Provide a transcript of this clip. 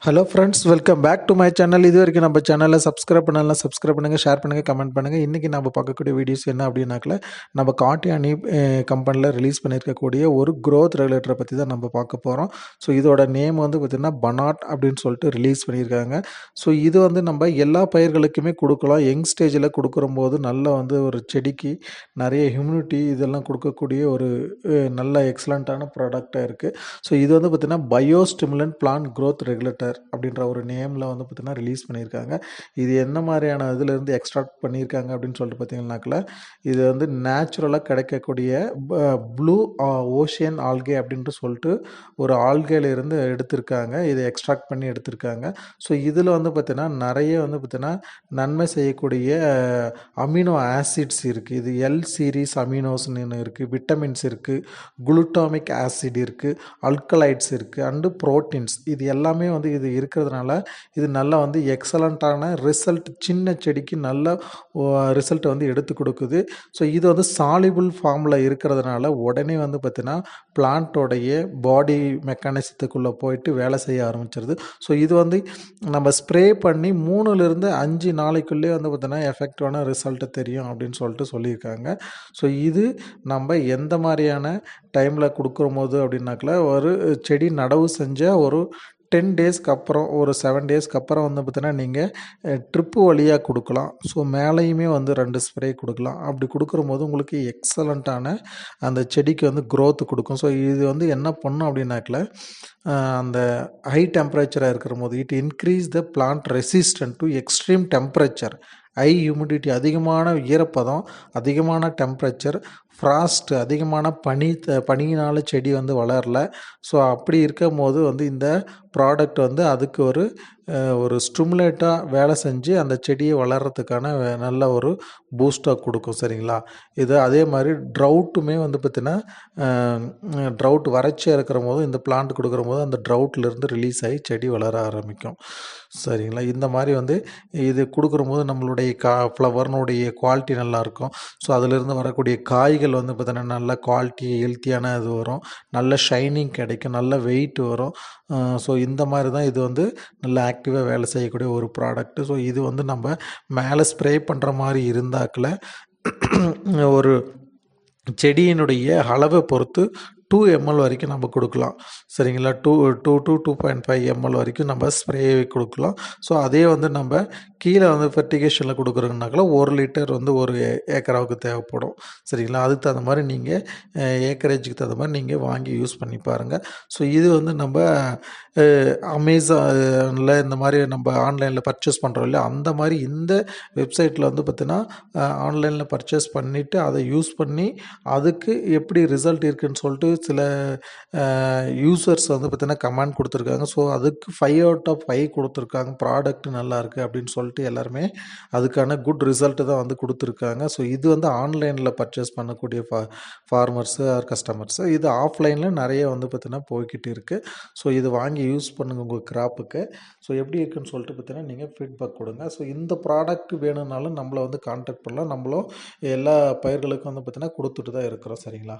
Hello friends, welcome back to my channel. இது வரைக்கும் நம்ம சேனலை சப்ஸ்கிரைப் பண்ணலாம், சப்ஸ்கிரைப் பண்ணுங்கள், ஷேர் பண்ணுங்கள், கமெண்ட் பண்ணுங்கள். இன்றைக்கி நம்ம பார்க்கக்கூடிய வீடியோஸ் என்ன அப்படின்னாக்கல, நம்ம காட்டியானி கம்பெனியில் ரிலீஸ் பண்ணியிருக்கக்கூடிய ஒரு க்ரோத் ரெகுலேட்டரை பற்றி தான் நம்ம பார்க்க போகிறோம். ஸோ இதோட நேம் வந்து பார்த்திங்கன்னா பனாட் அப்படின்னு சொல்லிட்டு ரிலீஸ் பண்ணியிருக்காங்க. ஸோ இது வந்து நம்ம எல்லா பயிர்களுக்குமே கொடுக்கலாம். யங் ஸ்டேஜில் கொடுக்குறம்போது நல்ல வந்து ஒரு செடிக்கு நிறைய ஹியூமினிட்டி இதெல்லாம் கொடுக்கக்கூடிய ஒரு நல்ல எக்ஸலண்ட்டான ப்ராடக்டாக இருக்குது. ஸோ இது வந்து பார்த்திங்கன்னா பயோஸ்டிமுலன்ட் பிளான்ட் க்ரோத் ரெகுலேட்டர் அப்படின்ற ஒரு நேமில் வந்து பார்த்திங்கன்னா ரிலீஸ் பண்ணியிருக்காங்க. இது என்ன மாதிரியான இதிலேருந்து எக்ஸ்ட்ராக்ட் பண்ணியிருக்காங்க அப்படின்னு சொல்லிட்டு பார்த்தீங்கன்னாக்கல, இது வந்து நேச்சுரலாக கிடைக்கக்கூடிய ப்ளூ ஓஷியன் ஆல்கே அப்படின்ட்டு சொல்லிட்டு ஒரு ஆல்கேலேருந்து எடுத்திருக்காங்க. இதை எக்ஸ்ட்ராக்ட் பண்ணி எடுத்திருக்காங்க. ஸோ இதில் வந்து பார்த்திங்கன்னா நிறைய வந்து பார்த்திங்கன்னா நன்மை செய்யக்கூடிய அமினோ ஆசிட்ஸ் இருக்குது. இது எல் சீரீஸ் அமினோஸ்ன்னு இருக்குது, விட்டமின்ஸ் இருக்குது, குளுட்டாமிக் ஆசிட் இருக்குது, அல்கலைட்ஸ் இருக்குது அண்டு ப்ரோட்டீன்ஸ். இது எல்லாமே வந்து இது இருக்கிறதுனால இது நல்லா வந்து எக்ஸலண்ட்டான ரிசல்ட், சின்ன செடிக்கு நல்ல ரிசல்ட்டை வந்து எடுத்து கொடுக்குது. ஸோ இது வந்து சாலிபிள் ஃபார்மில் இருக்கிறதுனால உடனே வந்து பார்த்திங்கன்னா பிளான்ட்டோடைய பாடி மெக்கானிசத்துக்குள்ளே போயிட்டு வேலை செய்ய ஆரம்பிச்சிருது. ஸோ இது வந்து நம்ம ஸ்ப்ரே பண்ணி 3லேருந்து 5 நாளைக்குள்ளே வந்து பார்த்திங்கன்னா எஃபெக்டிவான ரிசல்ட்டு தெரியும் அப்படின்னு சொல்லிட்டு சொல்லியிருக்காங்க. ஸோ இது நம்ம எந்த மாதிரியான டைமில் கொடுக்குறம்போது அப்படின்னாக்கல, ஒரு செடி நடவு செஞ்ச ஒரு 10 டேஸ்க்கு அப்புறம், ஒரு 7 டேஸ்க்கு அப்புறம் வந்து பார்த்தீங்கன்னா நீங்கள் ட்ரிப்பு வழியாக கொடுக்கலாம். ஸோ மேலேயுமே வந்து 2 ஸ்ப்ரே கொடுக்கலாம். அப்படி கொடுக்குறம்போது உங்களுக்கு எக்ஸலண்ட்டான அந்த செடிக்கு வந்து க்ரோத் கொடுக்கும். ஸோ இது வந்து என்ன பண்ணும் அப்படின்னாக்கல, அந்த ஹை டெம்பரேச்சராக இருக்கிற போது it increase the plant resistant to extreme temperature, high humidity, அதிகமான ஈரப்பதம், அதிகமான டெம்பரேச்சர், ஃப்ராஸ்ட், அதிகமான பனியினால் செடி வந்து வளரல. ஸோ அப்படி இருக்கும் போது வந்து இந்த ப்ராடக்ட் வந்து அதுக்கு ஒரு ஸ்டிமுலேட்டாக வேலை செஞ்சு அந்த செடியை வளர்கிறதுக்கான நல்ல ஒரு பூஸ்டாக கொடுக்கும். சரிங்களா? இது அதே மாதிரி ட்ரவுட்டுமே வந்து பார்த்திங்கன்னா ட்ரவுட் வறட்சியாக இருக்கிற போது இந்த பிளான்ட் கொடுக்குற போது அந்த ட்ரவுட்லேருந்து ரிலீஸ் ஆகி செடி வளர ஆரம்பிக்கும். சரிங்களா? இந்த மாதிரி வந்து இது கொடுக்குறம்போது நம்மளுடைய ஃப்ளவர்னுடைய குவாலிட்டி நல்லாயிருக்கும். ஸோ அதிலிருந்து வரக்கூடிய காய்கள் வந்து பார்த்திங்கன்னா நல்ல குவாலிட்டி ஹெல்த்தியான இது வரும், நல்ல ஷைனிங் கிடைக்கும், நல்ல வெயிட் வரும். ஸோ இந்த மாதிரி தான் இது வந்து நல்ல ஆக்டிவாக வேலை செய்யக்கூடிய ஒரு ப்ராடக்ட்டு. ஸோ இது வந்து நம்ம மேலே ஸ்ப்ரே பண்ணுற மாதிரி இருந்தாக்கில் ஒரு செடியினுடைய அளவை பொறுத்து 2 ml வரைக்கும் நம்ம கொடுக்கலாம். சரிங்களா? 2 to 2.5 ml வரைக்கும் நம்ம ஸ்ப்ரே கொடுக்கலாம். ஸோ அதே வந்து நம்ம கீழே வந்து ஃபெர்டிகேஷனில் கொடுக்குறோங்கனாக்கல 1 லிட்டர் வந்து ஒரு ஏக்கராவுக்கு தேவைப்படும். சரிங்களா? அதுக்கு தகுந்த மாதிரி நீங்கள் ஏக்கரேஜுக்கு தகுந்த மாதிரி நீங்கள் வாங்கி யூஸ் பண்ணி பாருங்கள். ஸோ இது வந்து நம்ம அமேசானில் இந்த மாதிரி நம்ம ஆன்லைனில் பர்ச்சேஸ் பண்ணுறோம் இல்லையா, அந்த மாதிரி இந்த வெப்சைட்டில் வந்து பார்த்திங்கன்னா ஆன்லைனில் பர்ச்சேஸ் பண்ணிவிட்டு அதை யூஸ் பண்ணி அதுக்கு எப்படி ரிசல்ட் இருக்குதுன்னு சொல்லிட்டு சில யூசர்ஸ் வந்து பார்த்திங்கன்னா கமெண்ட் கொடுத்துருக்காங்க. ஸோ அதுக்கு 5 out of 5 கொடுத்துருக்காங்க. ப்ராடக்ட் நல்லாயிருக்கு அப்படின்னு சொல்லிட்டு எல்லாருமே அதுக்கான குட் ரிசல்ட்டு தான் வந்து கொடுத்துருக்காங்க. ஸோ இது வந்து ஆன்லைனில் பர்ச்சேஸ் பண்ணக்கூடிய ஃபார்மர்ஸு ஆர் கஸ்டமர்ஸு. இது ஆஃப்லைனில் நிறைய வந்து பார்த்திங்கன்னா போய்கிட்டு இருக்குது. ஸோ இது வாங்கி யூஸ் பண்ணுங்கள் உங்கள் கிராப்புக்கு. ஸோ எப்படி இருக்குன்னு சொல்லிட்டு பார்த்தீங்கன்னா நீங்கள் ஃபீட்பேக் கொடுங்க. ஸோ இந்த ப்ராடக்ட் வேணும்னாலும் நம்மளை வந்து கான்டாக்ட் பண்ணலாம். நம்மளும் எல்லா பயிர்களுக்கும் வந்து பார்த்திங்கன்னா கொடுத்துட்டு தான் இருக்கிறோம். சரிங்களா?